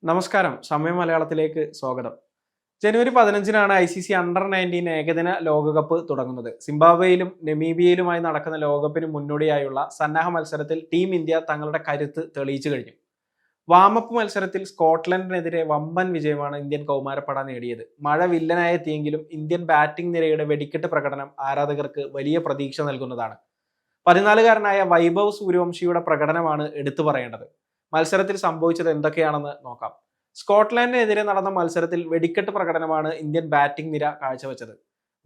നമസ്കാരം. സമയം മലയാളത്തിലേക്ക് സ്വാഗതം. ജനുവരി 15-നാണ് ICC അണ്ടർ-19 ഏകദിന ലോകകപ്പ് തുടങ്ങുന്നത്. സിംബാബ്വേയിലും നമീബിയയിലുമായി നടക്കുന്ന ലോകകപ്പിന് മുന്നോടിയായുള്ള സന്നാഹ മത്സരത്തിൽ ടീം ഇന്ത്യ തങ്ങളുടെ കരുത്ത് തെളിയിച്ചു കഴിഞ്ഞു. വാമപ്പ് മത്സരത്തിൽ സ്കോട്ട്ലൻഡിനെതിരെ വമ്പൻ വിജയമാണ് ഇന്ത്യൻ കൗമാരപ്പട നേടിയത്. മഴ വില്ലനായി എത്തിയെങ്കിലും ഇന്ത്യൻ ബാറ്റിംഗ് നിരയുടെ വെടിക്കെട്ട് പ്രകടനം ആരാധകർക്ക് വലിയ പ്രതീക്ഷ നൽകുന്നതാണ്. 14-കാരനായ വൈഭവ് സൂര്യവംശിയുടെ പ്രകടനമാണ് എടുത്തു പറയേണ്ടത്. മത്സരത്തിൽ സംഭവിച്ചത് എന്തൊക്കെയാണെന്ന് നോക്കാം. സ്കോട്ട്ലൻഡിനെതിരെ നടന്ന മത്സരത്തിൽ വെടിക്കെട്ട് പ്രകടനമാണ് ഇന്ത്യൻ ബാറ്റിംഗ് നിര കാഴ്ചവെച്ചത്.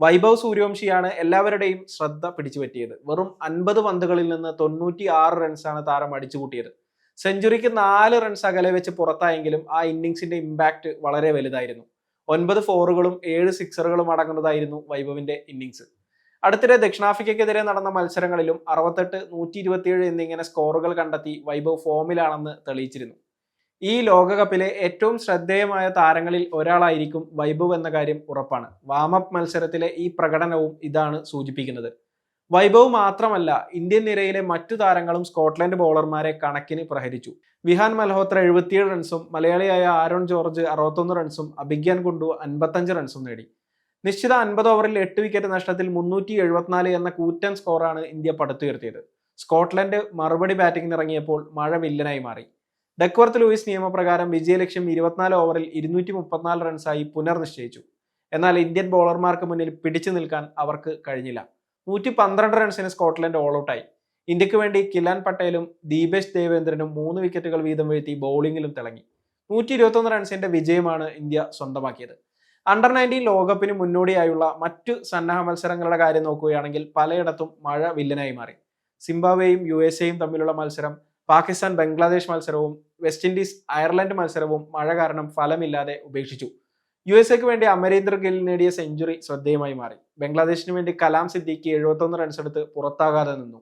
വൈഭവ് സൂര്യവംശിയാണ് എല്ലാവരുടെയും ശ്രദ്ധ പിടിച്ചുപറ്റിയത്. വെറും 50 പന്തുകളിൽ നിന്ന് 96 റൺസാണ് താരം അടിച്ചുകൂട്ടിയത്. സെഞ്ചുറിക്ക് 4 റൺസ് അകലെ വെച്ച് പുറത്തായെങ്കിലും ആ ഇന്നിംഗ്സിന്റെ ഇമ്പാക്ട് വളരെ വലുതായിരുന്നു. 9 ഫോറുകളും 7 സിക്സറുകളും അടങ്ങുന്നതായിരുന്നു വൈഭവിന്റെ ഇന്നിംഗ്സ്. അടുത്തിടെ ദക്ഷിണാഫ്രിക്കയ്ക്കെതിരെ നടന്ന മത്സരങ്ങളിലും 68, 127 എന്നിങ്ങനെ സ്കോറുകൾ കണ്ടെത്തി വൈഭവ് ഫോമിലാണെന്ന് തെളിയിച്ചിരുന്നു. ഈ ലോകകപ്പിലെ ഏറ്റവും ശ്രദ്ധേയമായ താരങ്ങളിൽ ഒരാളായിരിക്കും വൈഭവ് എന്ന കാര്യം ഉറപ്പാണ്. വാമപ്പ് മത്സരത്തിലെ ഈ പ്രകടനവും ഇതാണ് സൂചിപ്പിക്കുന്നത്. വൈഭവ് മാത്രമല്ല, ഇന്ത്യൻ നിരയിലെ മറ്റു താരങ്ങളും സ്കോട്ട്ലൻഡ് ബൗളർമാരെ കണക്കിന് പ്രഹരിച്ചു. വിഹാൻ മൽഹോത്ര 77 റൺസും മലയാളിയായ ആരോൺ ജോർജ് 61 റൺസും അഭിഗ്യാൻ കുണ്ടു 55 റൺസും നേടി. നിശ്ചിത 50 ഓവറിൽ 8 വിക്കറ്റ് നഷ്ടത്തിൽ 374 എന്ന കൂറ്റൻ സ്കോറാണ് ഇന്ത്യ പടുത്തുയർത്തിയത്. സ്കോട്ട്ലൻഡ് മറുപടി ബാറ്റിംഗിന് ഇറങ്ങിയപ്പോൾ മഴ വില്ലനായി മാറി. ഡക്വർത്ത് ലൂയിസ് നിയമപ്രകാരം വിജയലക്ഷ്യം 24 ഓവറിൽ 234 റൺസായി പുനർനിശ്ചയിച്ചു. എന്നാൽ ഇന്ത്യൻ ബൗളർമാർക്ക് മുന്നിൽ പിടിച്ചു നിൽക്കാൻ അവർക്ക് കഴിഞ്ഞില്ല. 112 റൺസിന് സ്കോട്ട്ലൻഡ് ഓൾ ഔട്ടായി. ഇന്ത്യക്ക് വേണ്ടി കിലാൻ പട്ടേലും ദീപേഷ് ദേവേന്ദ്രനും 3 വിക്കറ്റുകൾ വീതം വീഴ്ത്തി ബൗളിംഗിലും തിളങ്ങി. 121 റൺസിന്റെ വിജയമാണ് ഇന്ത്യ സ്വന്തമാക്കിയത്. അണ്ടർ-19 ലോകകപ്പിന് മുന്നോടിയായുള്ള മറ്റു സന്നാഹ മത്സരങ്ങളുടെ കാര്യം നോക്കുകയാണെങ്കിൽ പലയിടത്തും മഴ വില്ലനായി മാറി. സിംബാബ്വേയും USA-യും തമ്മിലുള്ള മത്സരം, പാകിസ്ഥാൻ ബംഗ്ലാദേശ് മത്സരവും വെസ്റ്റ് ഇൻഡീസ് അയർലൻഡ് മത്സരവും മഴ കാരണം ഫലമില്ലാതെ ഉപേക്ഷിച്ചു. USA-ക്ക് വേണ്ടി അമരീന്ദർ ഗിൽ നേടിയ സെഞ്ചുറി ശ്രദ്ധേയമായി മാറി. ബംഗ്ലാദേശിന് വേണ്ടി കലാം സിദ്ദീഖി 71 റൺസ് എടുത്ത് പുറത്താകാതെ നിന്നു.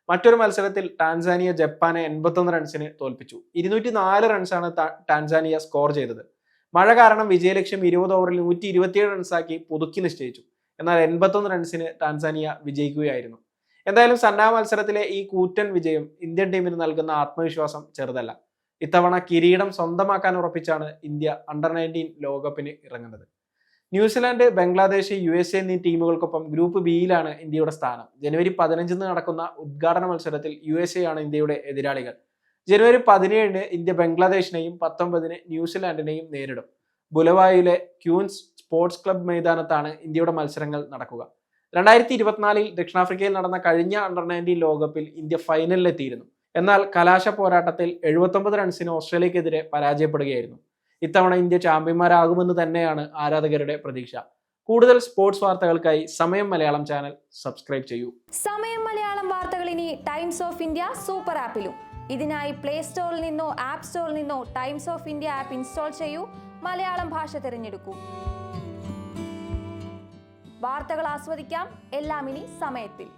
മറ്റൊരു മത്സരത്തിൽ ടാൻസാനിയ ജപ്പാനെ 81 റൺസിന് തോൽപ്പിച്ചു. 204 റൺസാണ് ടാൻസാനിയ സ്കോർ ചെയ്തത്. മഴ കാരണം വിജയലക്ഷ്യം 20 ഓവറിൽ 127 റൺസാക്കി പുതുക്കി നിശ്ചയിച്ചു. എന്നാൽ 81 റൺസിന് ടാൻസാനിയ വിജയിക്കുകയായിരുന്നു. എന്തായാലും സന്നാഹ മത്സരത്തിലെ ഈ കൂറ്റൻ വിജയം ഇന്ത്യൻ ടീമിന് നൽകുന്ന ആത്മവിശ്വാസം ചെറുതല്ല. ഇത്തവണ കിരീടം സ്വന്തമാക്കാൻ ഉറപ്പിച്ചാണ് ഇന്ത്യ അണ്ടർ-19 ലോകകപ്പിന് ഇറങ്ങുന്നത്. ന്യൂസിലാൻഡ്, ബംഗ്ലാദേശ്, USA എന്നീ ടീമുകൾക്കൊപ്പം ഗ്രൂപ്പ് ബിയിലാണ് ഇന്ത്യയുടെ സ്ഥാനം. ജനുവരി 15-ന് നടക്കുന്ന ഉദ്ഘാടന മത്സരത്തിൽ USA ആണ് ഇന്ത്യയുടെ എതിരാളികൾ. ജനുവരി 17-ന് ഇന്ത്യ ബംഗ്ലാദേശിനെയും 19-ന് ന്യൂസിലാൻഡിനെയും നേരിടും. ബുലവായിലെ ക്യൂൻസ് സ്പോർട്സ് ക്ലബ് മൈതാനത്താണ് ഇന്ത്യയുടെ മത്സരങ്ങൾ നടക്കുക. 2024-ൽ ദക്ഷിണാഫ്രിക്കയിൽ നടന്ന കഴിഞ്ഞ അണ്ടർ-19 ലോകകപ്പിൽ ഇന്ത്യ ഫൈനലിലെത്തിയിരുന്നു. എന്നാൽ കലാശ പോരാട്ടത്തിൽ 79 റൺസിന് ഓസ്ട്രേലിയക്കെതിരെ പരാജയപ്പെടുകയായിരുന്നു. ഇത്തവണ ഇന്ത്യ ചാമ്പ്യന്മാരാകുമെന്ന് തന്നെയാണ് ആരാധകരുടെ പ്രതീക്ഷ. കൂടുതൽ സ്പോർട്സ് വാർത്തകൾക്കായി സമയം മലയാളം ചാനൽ സബ്സ്ക്രൈബ് ചെയ്യൂ. സമയം മലയാളം വാർത്തകൾ ഇനി ടൈംസ് ഓഫ് ഇന്ത്യ സൂപ്പർ ആപ്പിലും. ഇതിനായി പ്ലേ സ്റ്റോറിൽ നിന്നോ ആപ്പ് സ്റ്റോറിൽ നിന്നോ times of India app install ചെയ്യൂ. മലയാളം ഭാഷ തിരഞ്ഞെടുക്കൂ. വാർത്തകൾ ആസ്വദിക്കാം. എല്ലാം ഇനി സമയത്തിൽ.